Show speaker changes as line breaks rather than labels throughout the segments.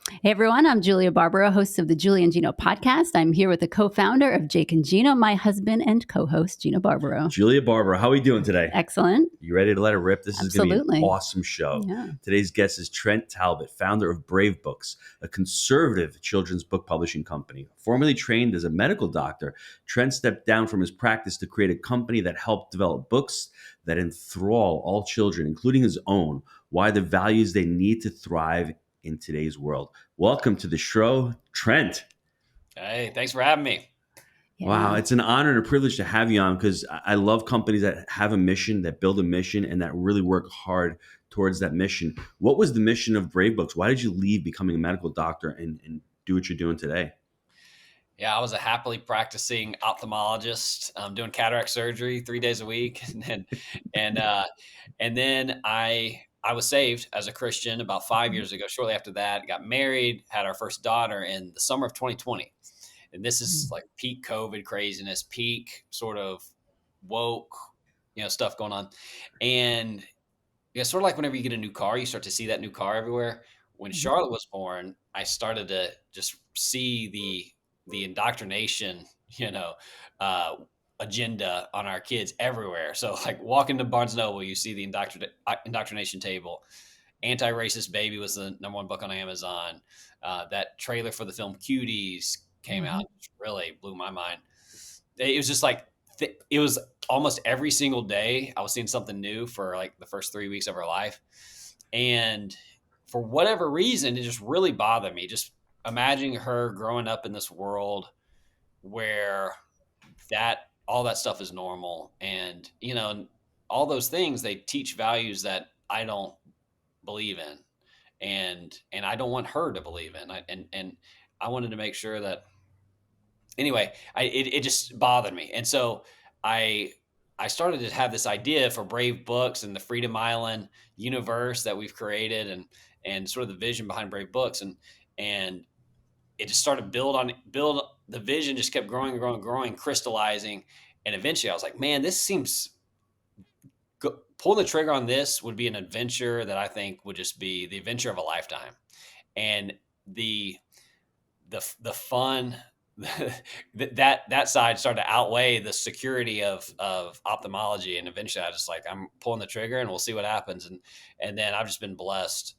Hey everyone, I'm Julia Barbaro, host of the Julia and Gino podcast. I'm here with the co-founder of Jake and Gino, my husband and co-host, Gino Barbaro.
Julia Barbaro, how are we doing today?
Excellent.
You ready to let it rip? This is going to be an awesome show.
Yeah.
Today's guest is Trent Talbot, founder of Brave Books, a conservative children's book publishing company. Formerly trained as a medical doctor, Trent stepped down from his practice to create a company that helped develop books that enthrall all children, including his own, why the values they need to thrive in today's world. Welcome to the show, Trent.
Hey, thanks for having me.
Yeah.
Wow, it's an honor and a privilege to have you on because I love companies that have a mission, that build a mission, and that really work hard towards that mission. What was the mission of Brave Books? Why did you leave becoming a medical doctor and do what you're doing today?
Yeah, I was a happily practicing ophthalmologist, doing cataract surgery 3 days a week, and then I was saved as a Christian about 5 years ago. Shortly after that, got married, had our first daughter in the summer of 2020. And this is like peak COVID craziness, peak sort of woke, stuff going on. And sort of like whenever you get a new car, you start to see that new car everywhere. When Charlotte was born, I started to just see the indoctrination, agenda on our kids everywhere. So like walking to Barnes & Noble, you see the indoctrination table. Anti-Racist Baby was the number one book on Amazon. That trailer for the film Cuties came out, which really blew my mind. It was just like, it was almost every single day I was seeing something new for like the first 3 weeks of her life. And for whatever reason, it just really bothered me. Just imagining her growing up in this world where all that stuff is normal. And, all those things, they teach values that I don't believe in. And I don't want her to believe in. And I wanted to make sure that, anyway, it just bothered me. And so I started to have this idea for Brave Books and the Freedom Island universe that we've created and sort of the vision behind Brave Books. And it just started build the vision just kept growing and growing and growing, crystallizing. And eventually I was like, man, this seems pulling the trigger on this would be an adventure that I think would just be the adventure of a lifetime. And the fun, that side started to outweigh the security of ophthalmology. And eventually I just like, I'm pulling the trigger and we'll see what happens. And then I've just been blessed,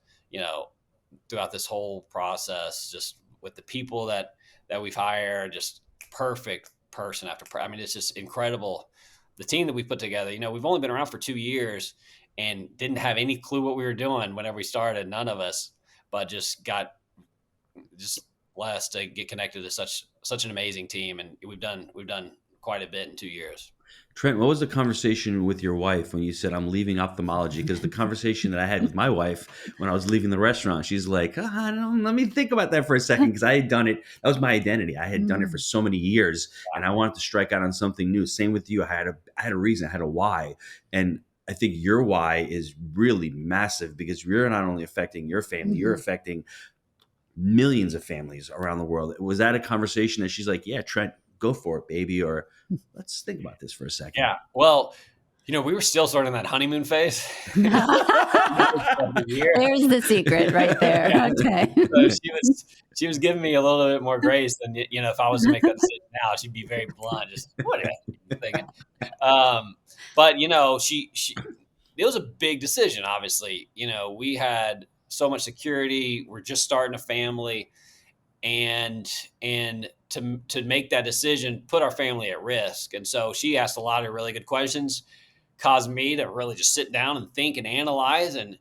throughout this whole process, just with the people that we've hired, just perfect person I mean, it's just incredible. The team that we put together, we've only been around for 2 years and didn't have any clue what we were doing whenever we started, none of us, but just got blessed to get connected to such an amazing team. And we've done quite a bit in 2 years.
Trent, what was the conversation with your wife when you said, I'm leaving ophthalmology? Because the conversation that I had with my wife when I was leaving the restaurant, she's like, let me think about that for a second. Because I had done it. That was my identity. I had done it for so many years and I wanted to strike out on something new. Same with you. I had a reason. I had a why. And I think your why is really massive because you're not only affecting your family, you're affecting millions of families around the world. Was that a conversation that she's like, yeah, Trent, go for it, baby? Or let's think about this for a second.
Yeah. Well, we were still sort of in that honeymoon phase.
There's the secret right there. Yeah. Okay.
So she was giving me a little bit more grace than, if I was to make that decision now, she'd be very blunt. Just what are you thinking? But it was a big decision. Obviously, we had so much security. We're just starting a family, and to make that decision put our family at risk. And so she asked a lot of really good questions, caused me to really just sit down and think and analyze and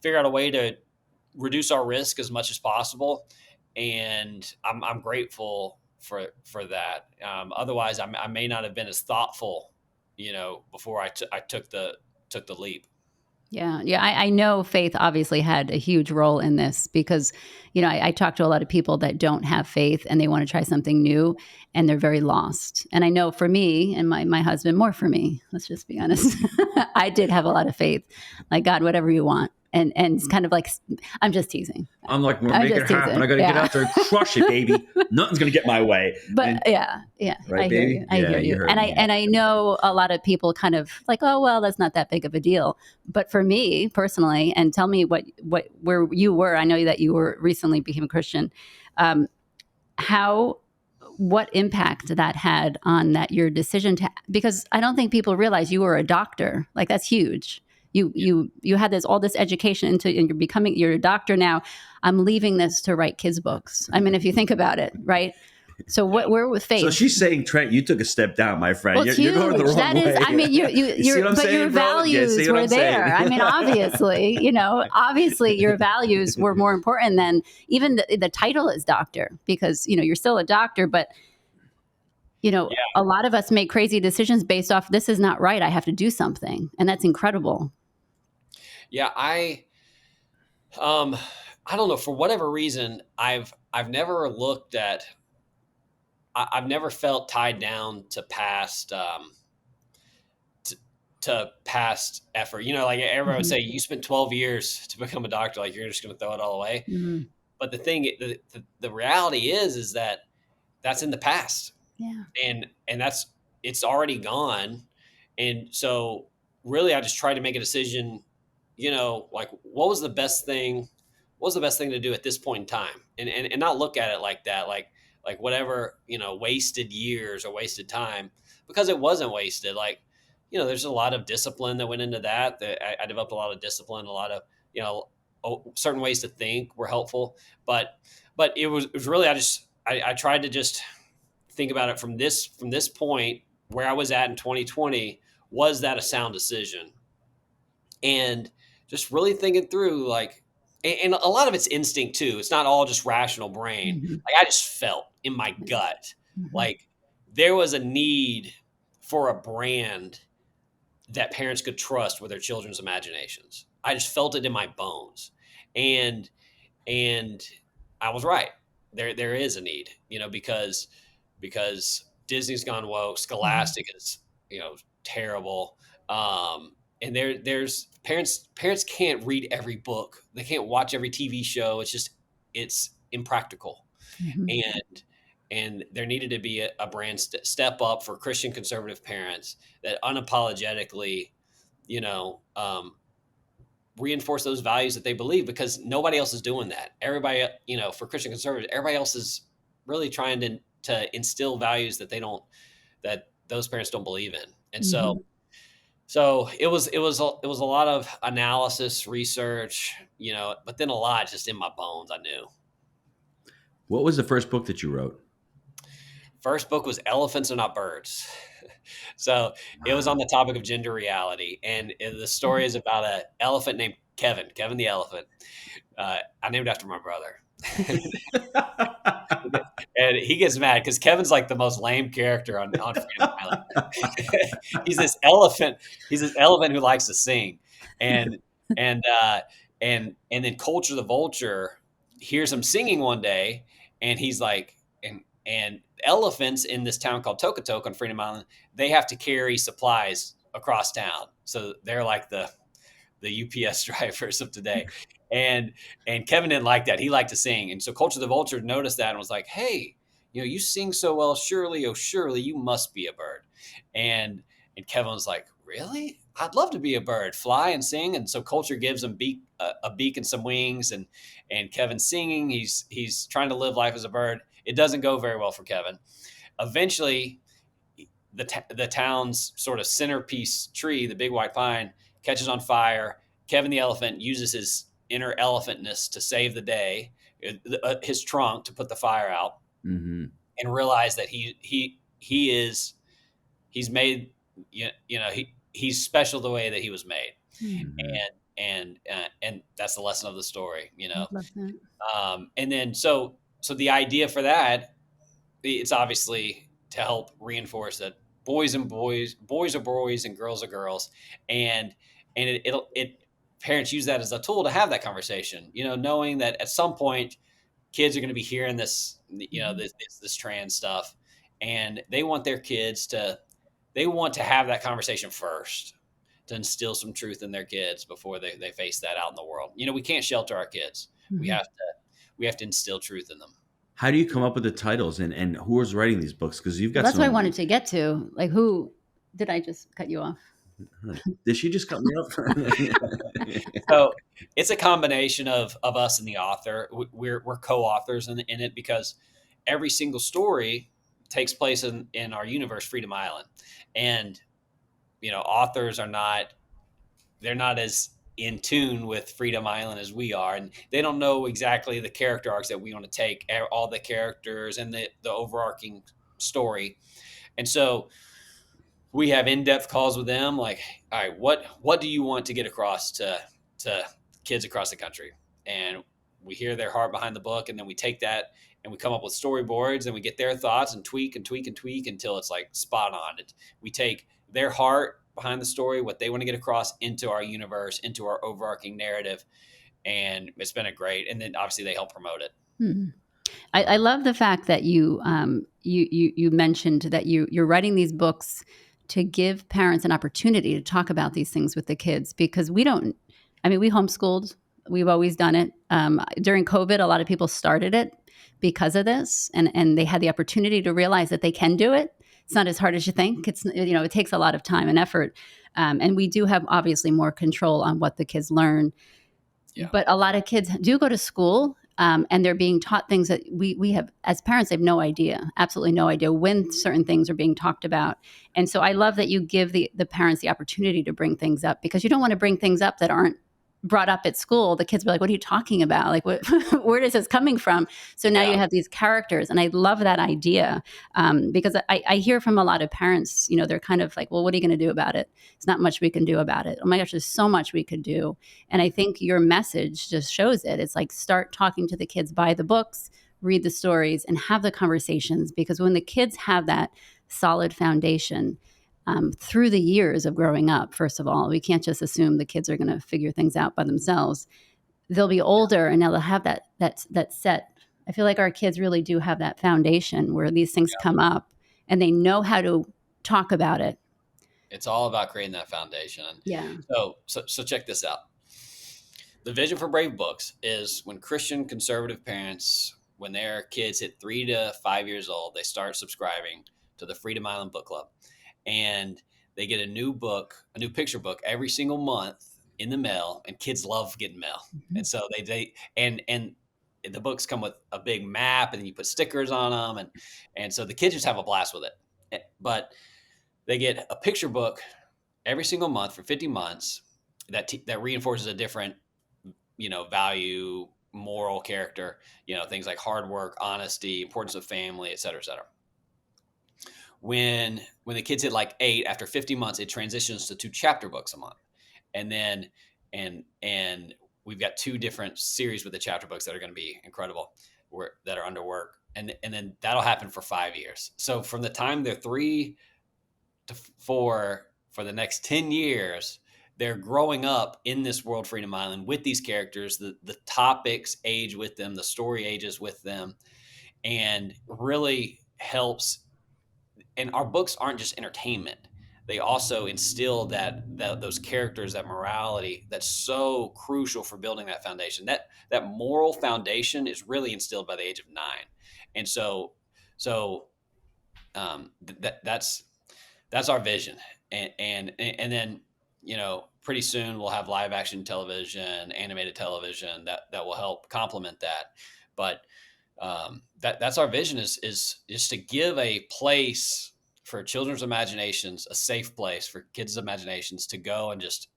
figure out a way to reduce our risk as much as possible. And I'm grateful for that. Otherwise I may not have been as thoughtful, before I took the leap.
Yeah. I know faith obviously had a huge role in this because, I talk to a lot of people that don't have faith and they want to try something new and they're very lost. And I know for me and my husband, more for me, let's just be honest, I did have a lot of faith. Like, God, whatever you want. And it's kind of like, I'm just teasing.
I'm like, we're
I'm
making it
just
happen.
teasing.
I got to get
Yeah.
out there and crush it, baby. Nothing's going to get my way.
But
And,
yeah,
right,
I hear
baby?
you. I
Yeah,
hear
you
you.
heard
And
me.
I know a lot of people kind of like, oh, well, that's not that big of a deal. But for me personally, and tell me where you were, I know that you were recently became a Christian. Um, what impact that had on your decision to, because I don't think people realize you were a doctor. Like, that's huge. You had all this education and you're a doctor now. I'm leaving this to write kids' books. I mean, if you think about it, right? So where with faith?
So she's saying, Trent, you took a step down, my friend.
Well, it's
You're going the
huge.
wrong
That is,
way.
I mean,
You see what I'm
but
saying,
your
bro? Yeah, see
values
what
were
I'm saying?
there. I mean, obviously, obviously your values were more important than even the title is doctor, because, you're still a doctor, but a lot of us make crazy decisions based off, this is not right, I have to do something. And that's incredible.
Yeah. I don't know, for whatever reason, I've never looked at, I've never felt tied down to past, to past effort. Like everyone would
Mhm.
say, you spent 12 years to become a doctor, like you're just going to throw it all away.
Mhm.
But the reality is that that's in the past.
Yeah.
And it's already gone. And so really, I just tried to make a decision, like what was the best thing to do at this point in time, and not look at it like that, like whatever, wasted years or wasted time, because it wasn't wasted. Like, there's a lot of discipline that went into that. I developed a lot of discipline, a lot of, certain ways to think were helpful, but it was really, I tried to just think about it from this point where I was at in 2020. Was that a sound decision? And just really thinking through, like, and a lot of it's instinct too. It's not all just rational brain.
Mhm.
Like, I just felt in my gut,
Mhm.
like there was a need for a brand that parents could trust with their children's imaginations. I just felt it in my bones. And and I was right. There is a need, because Disney's gone woke,
Mhm.
Scholastic is, terrible. And there's parents can't read every book. They can't watch every TV show. It's impractical.
Mhm.
And there needed to be a brand step up for Christian conservative parents that unapologetically, you know, um, reinforce those values that they believe, because nobody else is doing that. Everybody, for Christian conservatives, everybody else is really trying to instill values that those parents don't believe in. And so,
Mhm.
it was a lot of analysis, research, but then a lot just in my bones. I knew.
What was the first book that you wrote?
First book was Elephants Are Not Birds. So it was on the topic of gender reality, and the story is about an elephant named Kevin the elephant. I named after my brother. And he gets mad because Kevin's like the most lame character on Freedom Island. He's this elephant. He's this elephant who likes to sing, and and and then Culture the vulture hears him singing one day, and he's like, and elephants in this town called Tokotok on Freedom Island, they have to carry supplies across town, so they're like the UPS drivers of today. And Kevin didn't like that. He liked to sing. And so Culture the Vulture noticed that and was like, hey, you sing so well. Surely, oh, surely you must be a bird. And Kevin was like, really? I'd love to be a bird, fly and sing. And so Culture gives him a beak and some wings. And Kevin's singing. He's trying to live life as a bird. It doesn't go very well for Kevin. Eventually, the town's sort of centerpiece tree, the big white pine, catches on fire. Kevin the elephant uses his inner elephantness to save the day, his trunk to put the fire out,
Mm-hmm.
and realize that he's made, he's special the way that he was made.
Mm.
Mm-hmm.
And that's the lesson of the story.
I love that.
And then so the idea for that, it's obviously to help reinforce that boys are boys and girls are girls. And it parents use that as a tool to have that conversation, knowing that at some point kids are going to be hearing this,
Mhm.
this trans stuff, and they want to have that conversation first, to instill some truth in their kids before they face that out in the world. We can't shelter our kids. We
Mhm.
have to instill truth in them.
How do you come up with the titles and who is writing these books? Because you've
Well,
got
that's what I
some.
wanted to get to. Like, who did I just cut you off?
Did she just cut me off?
So it's a combination of us and the author. We're co-authors in it because every single story takes place in our universe, Freedom Island, and authors are not they're not as in tune with Freedom Island as we are, and they don't know exactly the character arcs that we want to take, all the characters and the overarching story, and so we have in-depth calls with them like, all right, what do you want to get across to kids across the country? And we hear their heart behind the book, and then we take that and we come up with storyboards, and we get their thoughts and tweak and tweak and tweak until it's like spot on. We take their heart behind the story, what they want to get across, into our universe, into our overarching narrative, and it's been a great. And then obviously they help promote it.
Hmm. I love the fact that you mentioned that you're writing these books to give parents an opportunity to talk about these things with the kids, because we don't. I mean, we homeschooled. We've always done it. During COVID, a lot of people started it because of this, and they had the opportunity to realize that they can do it. It's not as hard as you think. It takes a lot of time and effort, and we do have obviously more control on what the kids learn.
Yeah.
But a lot of kids do go to school, and they're being taught things that we have, as parents, they have no idea, absolutely no idea when certain things are being talked about. And so I love that you give the parents the opportunity to bring things up, because you don't want to bring things up that aren't brought up at school. The kids be like, what are you talking about? Like, where is this coming from? So now you have these characters. And I love that idea, because I hear from a lot of parents, they're kind of like, well, what are you going to do about it? It's not much we can do about it. Oh my gosh, there's so much we could do. And I think your message just shows it. It's like, start talking to the kids, buy the books, read the stories, and have the conversations. Because when the kids have that solid foundation, through the years of growing up, first of all, we can't just assume the kids are going to figure things out by themselves. They'll be older, and now they'll have that set. I feel like our kids really do have that foundation where these things come up, and they know how to talk about it.
It's all about creating that foundation.
Yeah.
So check this out. The vision for Brave Books is when Christian conservative parents, when their kids hit 3 to 5 years old, they start subscribing to the Freedom Island Book Club. And they get a new picture book every single month in the mail, and kids love getting mail. Mm-hmm. And so and the books come with a big map, and then you put stickers on them. And so the kids just have a blast with it. But they get a picture book every single month for 50 months that reinforces a different, value, moral character, things like hard work, honesty, importance of family, et cetera, et cetera. When the kids hit like 8, after 50 months, it transitions to 2 chapter books a month. And then, and we've got 2 different series with the chapter books that are going to be incredible, that are under work. And then that'll happen for 5 years. So from the time they're 3 to 4, for the next 10 years, they're growing up in this world, Freedom Island, with these characters. The topics age with them, the story ages with them, and really helps. And our books aren't just entertainment. They also instill that those characters, that morality that's so crucial for building that foundation. That moral foundation is really instilled by the age of 9. And so that's our vision. And then, pretty soon we'll have live action television, animated television that will help complement that. But that's our vision, is just to give a place for children's imaginations, a safe place for kids' imaginations to go and just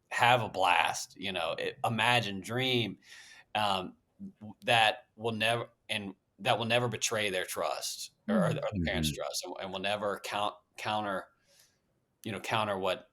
have a blast, imagine, dream, that will never betray their trust or the parents' trust, and will never counter what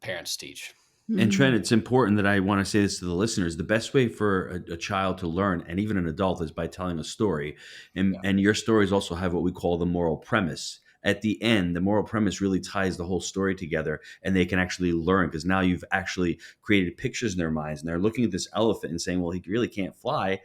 parents teach.
And Trent, it's important that I want to say this to the listeners. The best way for a child to learn, and even an adult, is by telling a story. And your stories also have what we call the moral premise. At the end, the moral premise really ties the whole story together, and they can actually learn, because now you've actually created pictures in their minds, and they're looking at this elephant and saying, well, he really can't fly.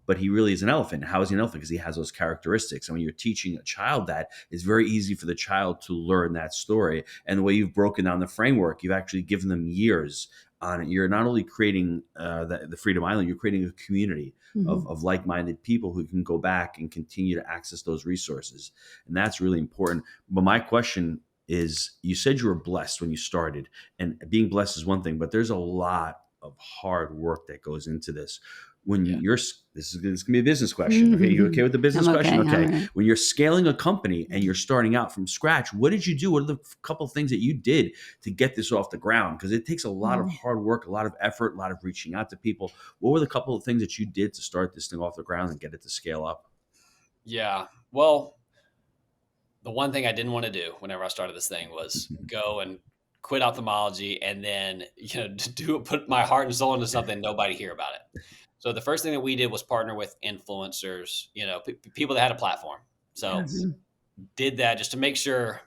but he really is an elephant. How is he an elephant? Because he has those characteristics. And when you're teaching a child that, it's very easy for the child to learn that story. And the way you've broken down the framework, you've actually given them years on it. You're not only creating the Freedom Island, you're creating a community of like-minded people who can go back and continue to access those resources. And that's really important. But my question is, you said you were blessed when you started, and being blessed is one thing, but there's a lot of hard work that goes into this. When this is going to be a business question. Okay. You okay with the business question? Okay.
Right.
When you're scaling a company and you're starting out from scratch, what did you do? What are the couple of things that you did to get this off the ground? Because it takes a lot of hard work, a lot of effort, a lot of reaching out to people. What were the couple of things that you did to start this thing off the ground and get it to scale up?
Yeah. Well, the one thing I didn't want to do whenever I started this thing was go and quit ophthalmology and then, put my heart and soul into something, nobody hear about it. So the first thing that we did was partner with influencers, people that had a platform. So did that just to make sure,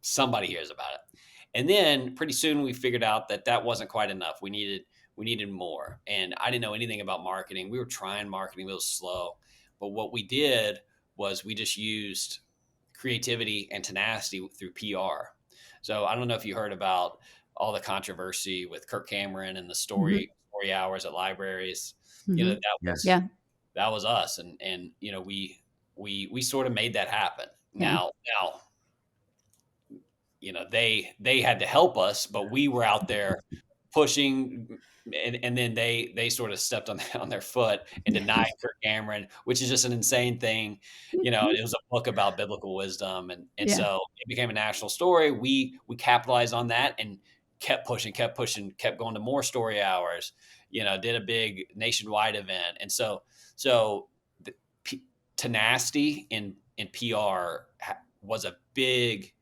somebody hears about it. And then pretty soon we figured out that wasn't quite enough. We needed more. And I didn't know anything about marketing. We were trying marketing, it was slow. But what we did was we just used creativity and tenacity through PR. So I don't know if you heard about all the controversy with Kirk Cameron and the story hours at libraries. That was us, and we sort of made that happen. Now they had to help us, but we were out there pushing. And then they sort of stepped on their foot and denied Kirk Cameron, which is just an insane thing. It was a book about biblical wisdom. And so it became a national story. We capitalized on that and kept pushing, kept going to more story hours, did a big nationwide event. And so the tenacity in PR was a big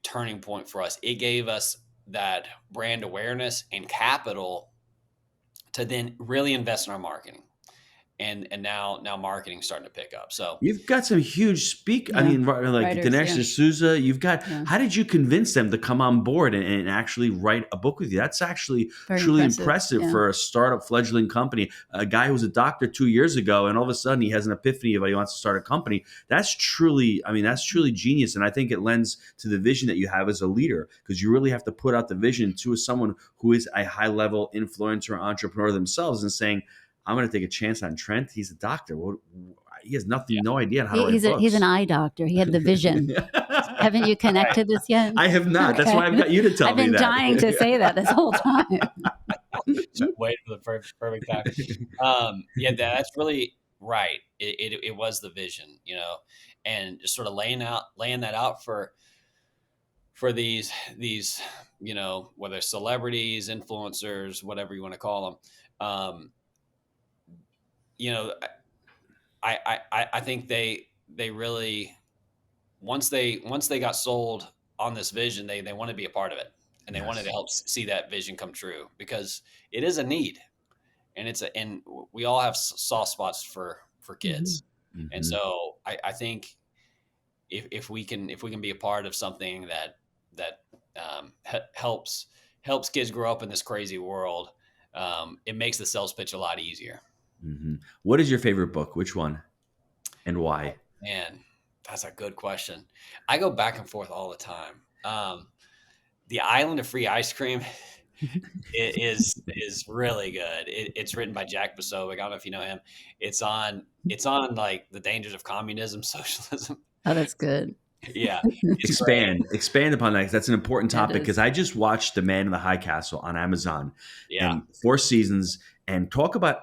turning point for us. It gave us that brand awareness and capital to then really invest in our marketing. And now marketing's starting to pick up. So
you've got some huge I mean, like writers, Dinesh D'Souza, you've got, how did you convince them to come on board and actually write a book with you? That's actually truly impressive for a startup fledgling company. A guy who was a doctor 2 years ago, and all of a sudden he has an epiphany of he wants to start a company. That's truly genius. And I think it lends to the vision that you have as a leader, because you really have to put out the vision to someone who is a high level influencer, entrepreneur themselves, and saying, I'm going to take a chance on Trent. He's a doctor. He has no idea how to write books.
He's an eye doctor. He had the vision. Haven't you connected this yet?
I have not. Okay. That's why I've got you to tell me that.
I've been dying to say that this whole time.
Wait for the perfect time. That's really right. It was the vision, and just sort of laying that out for these whether celebrities, influencers, whatever you want to call them. I think they really, once they got sold on this vision, they want to be a part of it, and they wanted to help see that vision come true, because it is a need, and we all have soft spots for kids. Mm-hmm. And so I think if we can be a part of something that helps kids grow up in this crazy world, it makes the sales pitch a lot easier.
Mm-hmm. What is your favorite book? Which one and why?
Man, that's a good question. I go back and forth all the time. The Island of Free Ice Cream is really good. It's written by Jack Posobiec. I don't know if you know him. It's on like the dangers of communism, socialism.
Oh, that's good.
Yeah.
Expand upon that, because that's an important topic, because I just watched The Man in the High Castle on Amazon. And 4 seasons, and talk about,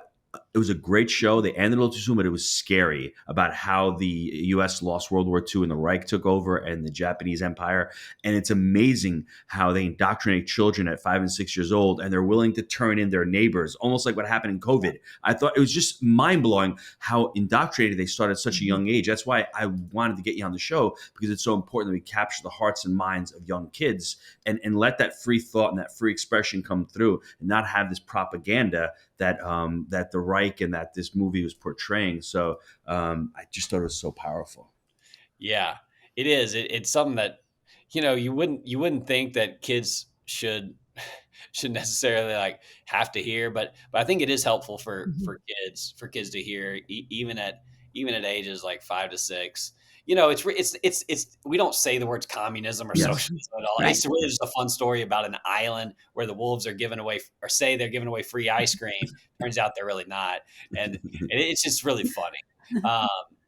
it was a great show. They ended a little too soon, but it was scary about how the U.S. lost World War II and the Reich took over and the Japanese Empire. And it's amazing how they indoctrinate children at 5 and 6 years old, and they're willing to turn in their neighbors, almost like what happened in COVID. I thought it was just mind-blowing how indoctrinated they started at such a young age. That's why I wanted to get you on the show, because it's so important that we capture the hearts and minds of young kids and let that free thought and that free expression come through, and not have this propaganda that the Reich and that this movie was portraying. So I just thought it was so powerful.
Yeah, it is. It's something that, you wouldn't think that kids should necessarily like have to hear, but I think it is helpful
Mhm.
for kids to hear, even at ages like 5 to 6. You know, it's we don't say the words communism or
Yes.
socialism at all.
Right.
It's really just a fun story about an island where the wolves are giving away, or say they're giving away free ice cream. Turns out they're really not, and it's just really funny. Um,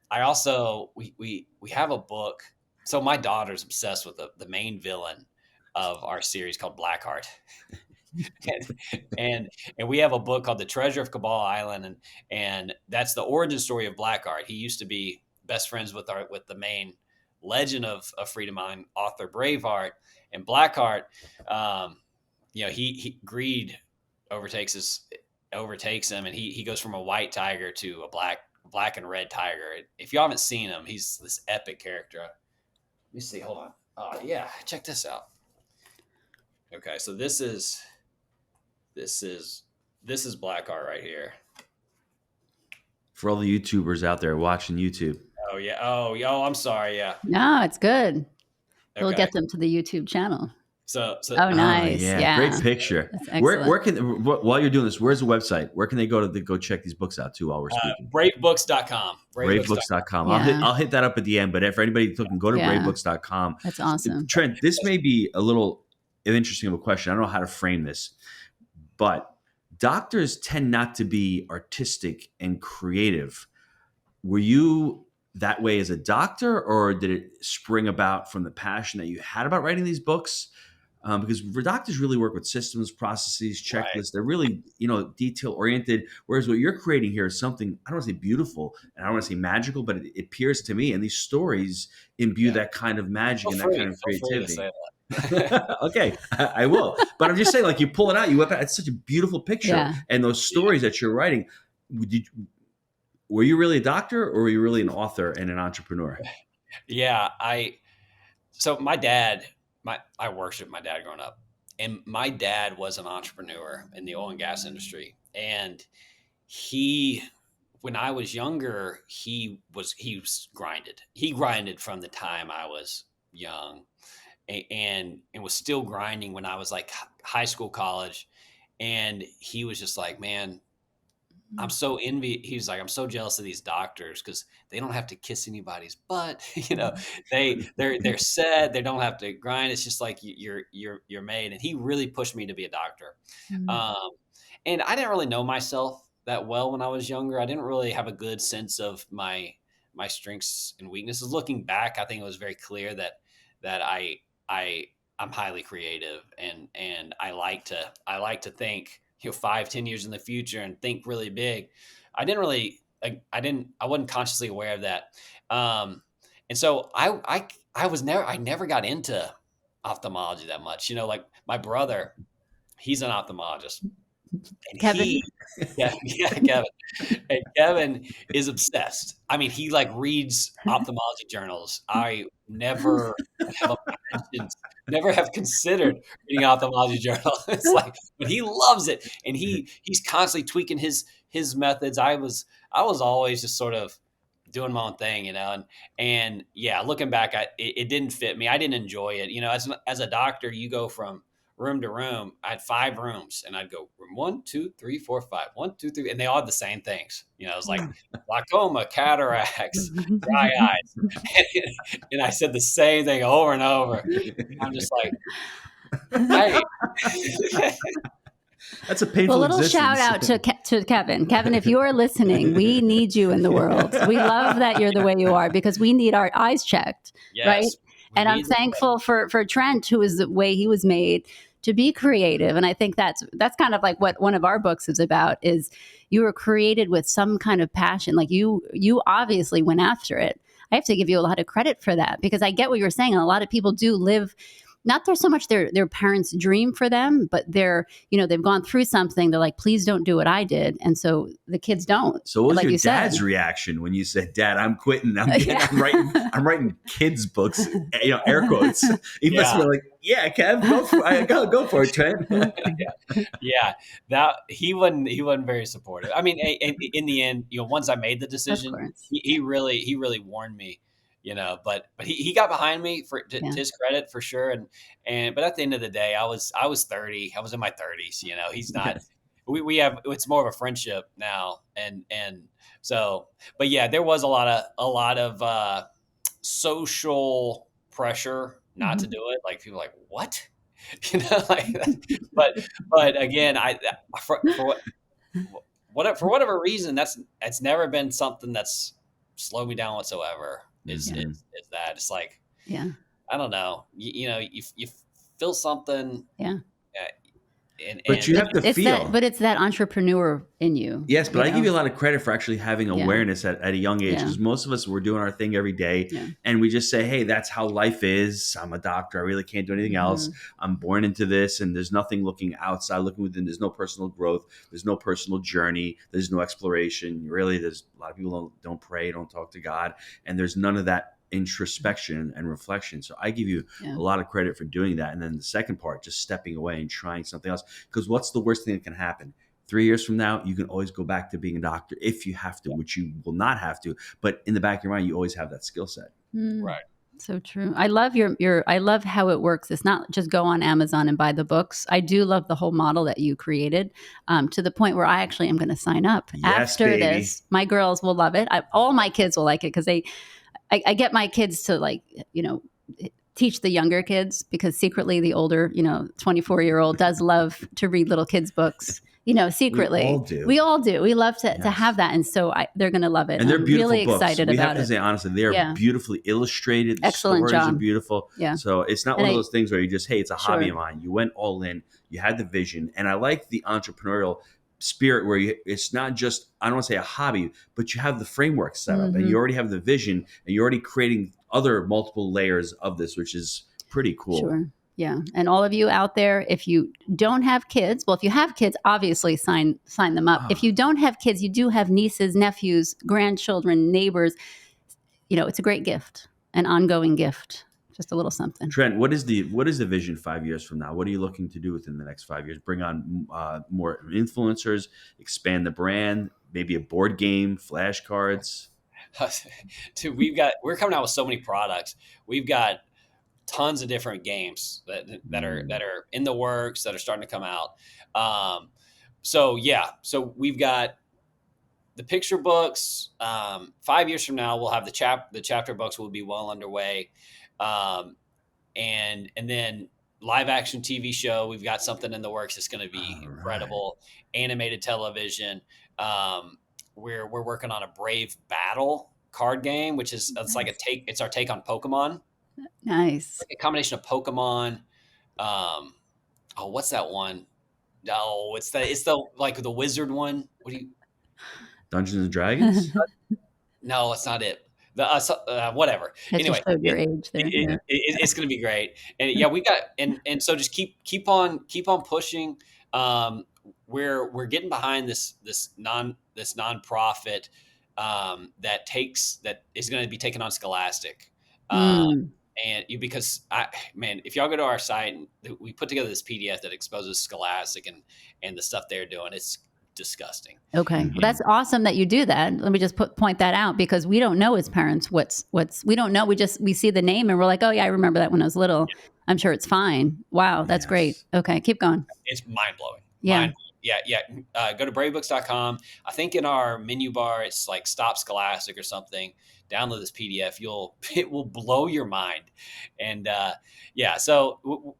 I also we have a book. So my daughter's obsessed with the main villain of our series called Blackheart. and, and and we have a book called The Treasure of Cabal Island, and that's the origin story of Blackheart. He used to be best friends with the main legend of Freedom Island author Braveheart, and Blackheart. Um, he greed overtakes him, and he goes from a white tiger to a black and red tiger. If you haven't seen him, he's this epic character. Let me see. Hold on. Oh yeah, check this out. Okay, so this is Blackheart right here.
For all the YouTubers out there watching YouTube.
Oh yeah. Oh, I'm sorry. Yeah.
No, it's good. We'll
Okay.
get them to the YouTube channel.
So
Oh, nice.
yeah,
Yeah.
great picture.
That's
Where
excellent.
can while you're doing this, where's the website? Where can they go to go check these books out too while we're speaking?
bravebooks.com.
Bravebooks.com.
Yeah.
I'll hit that up at the end. But for anybody looking, go to
Yeah.
bravebooks.com.
That's awesome.
Trent, this may be a little interesting of a question. I don't know how to frame this, but doctors tend not to be artistic and creative. Were you that way as a doctor, or did it spring about from the passion that you had about writing these books? Because doctors really work with systems, processes, checklists.
Right.
They're really, detail oriented. Whereas what you're creating here is something, I don't want to say beautiful and I don't want to say magical, but it appears to me, and these stories imbue that kind of magic and that kind of creativity.
Say that.
Okay, I will. But I'm just saying, like, you pull it out, you whip out. It's such a beautiful picture,
Yeah.
and those stories that you're writing. Were you really a doctor, or were you really an author and an entrepreneur?
Yeah. So my dad, I worshiped my dad growing up, and my dad was an entrepreneur in the oil and gas industry. And when I was younger, he was grinded. He grinded from the time I was young, and was still grinding when I was like high school, college. And he was just like, man, I'm so envy. He's like, I'm so jealous of these doctors because they don't have to kiss anybody's butt. They're set. They don't have to grind. It's just like you're made. And he really pushed me to be a doctor.
Mhm.
And I didn't really know myself that well when I was younger. I didn't really have a good sense of my strengths and weaknesses. Looking back, I think it was very clear that I'm highly creative, and I like to think 5-10 years in the future and think really big. I wasn't consciously aware of that. And so I never got into ophthalmology that much. Like my brother, he's an ophthalmologist, and
Kevin.
Kevin. And Kevin is obsessed. I mean, he like reads ophthalmology journals. I never have considered reading an ophthalmology journal. It's like, but he loves it, and he's constantly tweaking his methods. I was always just sort of doing my own thing, and yeah, looking back, it didn't fit me. I didn't enjoy it. As a doctor, you go from room to room. I had 5 rooms, and I'd go room 1, 2, 3, 4, 5, 1, 2, 3, and they all had the same things. It was like glaucoma, cataracts, dry eyes, and I said the same thing over and over. I'm just like, hey.
That's a painful
Well, little
existence.
shout out to Kevin. Kevin, if you are listening, we need you in the world. We love that you're the way you are because we need our eyes checked,
Yes,
right? And I'm thankful for Trent, who is the way he was made to be creative. And I think that's kind of like what one of our books is about, is you were created with some kind of passion. Like you obviously went after it. I have to give you a lot of credit for that, because I get what you're saying. And a lot of people do live, not there's so much their parents' dream for them, but they've gone through something. They're like, please don't do what I did. And so the kids don't.
So what was
like
your dad's reaction when you said, "Dad, I'm quitting. I'm writing kids books," air quotes. He must have been like, "Yeah, Kev, go for it, Trent."
Yeah, that he wasn't very supportive. I mean, in the end, once I made the decision, he really warned me, but he got behind me to
Yeah.
his credit for sure. But at the end of the day, I was 30. I was in my 30s. He's not.
Yes.
We have, it's more of a friendship now, and so. But yeah, there was a lot of social pressure not to
Mhm.
do it. Like people are like, what? Like that. But again, for for whatever reason, that's never been something that's slowed me down whatsoever. Is
Yeah.
Mhm.
is that it's like,
Yeah.
I don't know, you feel something,
Yeah.
uh,
But you
and
have to feel.
It's that entrepreneur in you,
Yes, but I give you a lot of credit for actually having
Yeah.
awareness at a young age,
Yeah.
because most of us were doing our thing every day,
Yeah.
and we just say, "Hey, that's how life is. I'm a doctor. I really can't do anything else.
Mhm.
I'm born into this, and there's nothing looking outside, looking within. There's no personal growth. There's no personal journey. There's no exploration. Really, there's a lot of people don't pray, don't talk to God, and there's none of that introspection and reflection. So I give you
Yeah.
a lot of credit for doing that. And then the second part, just stepping away and trying something else, because what's the worst thing that can happen? 3 years from now, you can always go back to being a doctor if you have to, which you will not have to. But in the back of your mind, you always have that skill set.
Mm.
right.
So true. I love I love how it works. It's not just go on Amazon and buy the books. I do love the whole model that you created, to the point where I actually am going to sign up
Yes,
after
baby.
this. My girls will love it. All my kids will like it because I get my kids to teach the younger kids, because secretly the older, 24-year-old does love to read little kids books, secretly.
all do.
We all do. We love to
Yes.
have that. And so they're going to love it.
And they're
I'm
beautiful
really
books.
excited
We have
about
to
it.
say honestly, they are
Yeah.
beautifully illustrated. The
Excellent
stories are
job.
beautiful.
Yeah.
So it's not
And
one of those things where you just, hey, it's a hobby
Sure.
of mine. You went all in. You had the vision, and I like the entrepreneurial spirit where it's not just, I don't want to say a hobby, but you have the framework set up, and
Mhm.
you already have the vision, and you're already creating other multiple layers of this, which is pretty cool.
Sure. Yeah. And all of you out there, if you don't have kids, well, if you have kids, obviously sign them up. If you don't have kids, you do have nieces, nephews, grandchildren, neighbors, it's a great gift, an ongoing gift, just a little something.
Trent, what is the vision 5 years from now? What are you looking to do within the next 5 years? Bring on more influencers, expand the brand, maybe a board game, flashcards.
Dude, we're coming out with so many products. We've got tons of different games that are in the works, that are starting to come out. So we've got the picture books. 5 years from now, we'll have the chapter books will be well underway, and then live action TV show. We've got something in the works that's going to be
All right.
incredible. Animated television. We're working on a Brave Battle card game, which is it's our take on Pokemon.
Nice.
Like a combination of Pokemon. What's that one? Oh, it's the like the wizard one. What do you?
Dungeons and Dragons.
No, it's not it. Whatever.
That
Anyway,
just showed your age there. Yeah.
it's going to be great. And yeah, we got and so just keep on pushing. We're getting behind this nonprofit that is going to be taking on Scholastic.
Mm.
And because if y'all go to our site, we put together this PDF that exposes Scholastic and the stuff they're doing. It's disgusting.
Okay. Well, that's awesome that you do that. Let me just point that out, because we don't know as parents what's we don't know. We see the name and we're like, oh yeah, I remember that when I was little. I'm sure it's fine. Wow, that's
Yes.
great. Okay, keep going.
It's mind blowing.
Yeah.
Yeah. Go to bravebooks.com. I think in our menu bar, it's like Stop Scholastic or something. Download this PDF. It will blow your mind. And so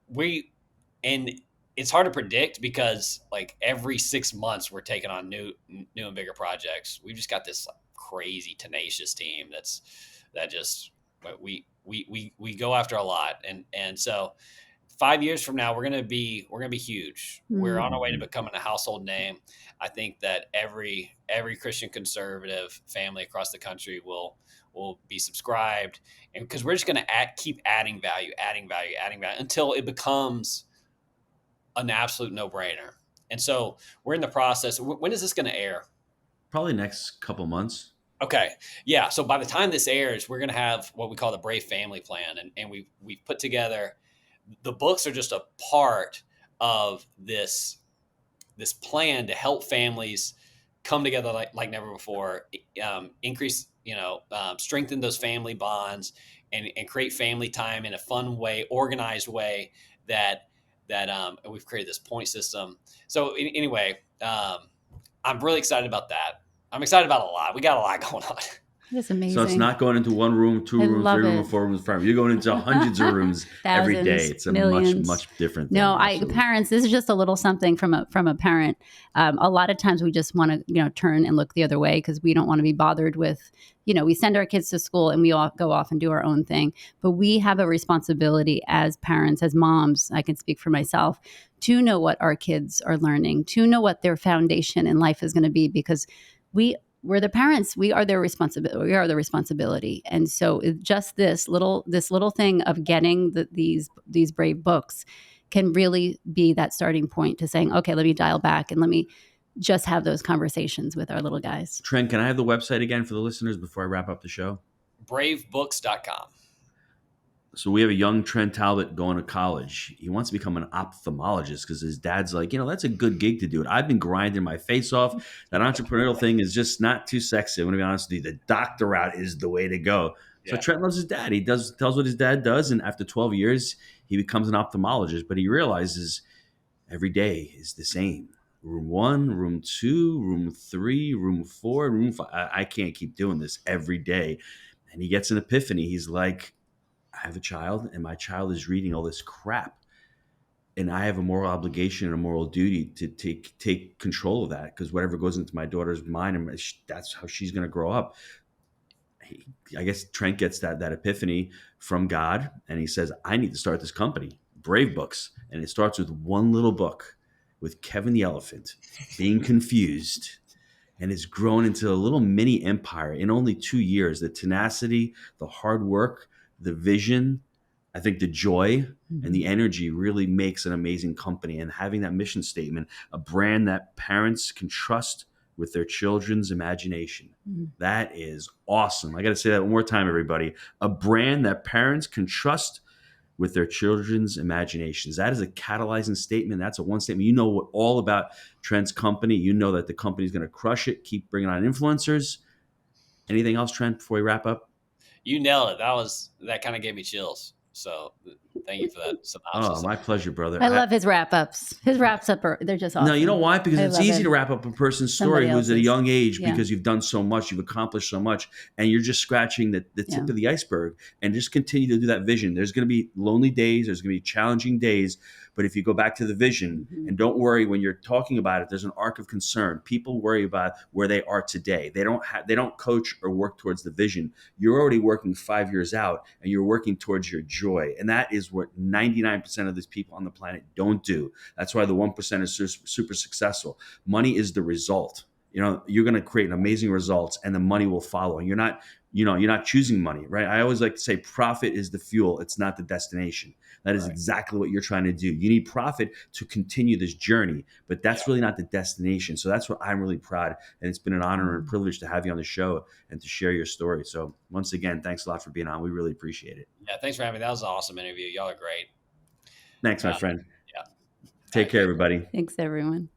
and it's hard to predict, because like every 6 months we're taking on new and bigger projects. We've just got this like crazy tenacious team that we go after a lot. And so 5 years from now, we're gonna be huge. We're on our way to becoming a household name. I think that every Christian conservative family across the country will be subscribed, and because we're just gonna keep adding value until it becomes an absolute no-brainer. And so we're in the process. When is this going to air?
Probably next couple months.
Okay. Yeah. So by the time this airs, we're going to have what we call the Brave Family Plan. And we've put together, the books are just a part of this plan to help families come together like never before, increase, strengthen those family bonds, and create family time in a fun way, organized way that we've created this point system. So anyway, I'm really excited about that. I'm excited about a lot. We got a lot going on.
That's amazing.
So it's not going into one room, two
I
rooms,
love
three
it.
rooms, 4 rooms, 5 rooms. You're going into hundreds of rooms every day.
Thousands,
It's a
millions.
much different thing.
No,
Absolutely.
parents, this is just a little something from a parent. A lot of times we just want to, turn and look the other way because we don't want to be bothered with, we send our kids to school and we all go off and do our own thing. But we have a responsibility as parents, as moms, I can speak for myself, to know what our kids are learning, to know what their foundation in life is going to be, because we're the parents. We are their responsibility. We are the responsibility. And so just this little thing of getting these brave books can really be that starting point to saying, okay, let me dial back and let me just have those conversations with our little guys.
Trent, can I have the website again for the listeners before I wrap up the show?
Bravebooks.com.
So we have a young Trent Talbot going to college. He wants to become an ophthalmologist because his dad's like, that's a good gig to do it. I've been grinding my face off. That entrepreneurial thing is just not too sexy. I'm going to be honest with you. The doctor route is the way to go. So
Yeah.
Trent loves his dad. He tells what his dad does. And after 12 years, he becomes an ophthalmologist. But he realizes every day is the same. Room 1, room 2, room 3, room 4, room 5. I can't keep doing this every day. And he gets an epiphany. He's like, I have a child and my child is reading all this crap. And I have a moral obligation and a moral duty to take control of that, because whatever goes into my daughter's mind, that's how she's going to grow up. I guess Trent gets that epiphany from God, and he says, I need to start this company, Brave Books. And it starts with one little book with Kevin the elephant being confused, and it's grown into a little mini empire in only 2 years. The tenacity, the hard work, the vision, I think the joy and the energy really makes an amazing company. And having that mission statement, a brand that parents can trust with their children's imagination. That is awesome. I got to say that one more time, everybody. A brand that parents can trust with their children's imaginations. That is a catalyzing statement. That's a one statement. You know all about Trent's company. You know that the company is going to crush it. Keep bringing on influencers. Anything else, Trent, before we wrap up?
You nailed it. That kind of gave me chills. So thank you for that synopsis.
Oh, my pleasure, brother.
I love his wrap-ups. His wrap-ups they're just awesome.
No, you know why? Because it's easy to wrap up a person's story who's at a young age, because you've done so much, you've accomplished so much, and you're just scratching the tip of the iceberg. And just continue to do that vision. There's going to be lonely days. There's going to be challenging days. But if you go back to the vision, and don't worry when you're talking about it, there's an arc of concern. People worry about where they are today. They don't coach or work towards the vision. You're already working 5 years out, and you're working towards your joy. And that is what 99% of these people on the planet don't do. That's why the 1% is super successful. Money is the result. You're going to create amazing results, and the money will follow. And you're not choosing money, right? I always like to say profit is the fuel. It's not the destination. That is exactly what you're trying to do. You need profit to continue this journey, but that's really not the destination. So that's what I'm really proud. And it's been an honor and a privilege to have you on the show and to share your story. So once again, thanks a lot for being on. We really appreciate it.
Yeah, thanks for having me. That was an awesome interview. Y'all are great.
Thanks, my friend.
Yeah.
Take care, everybody.
Thanks, everyone.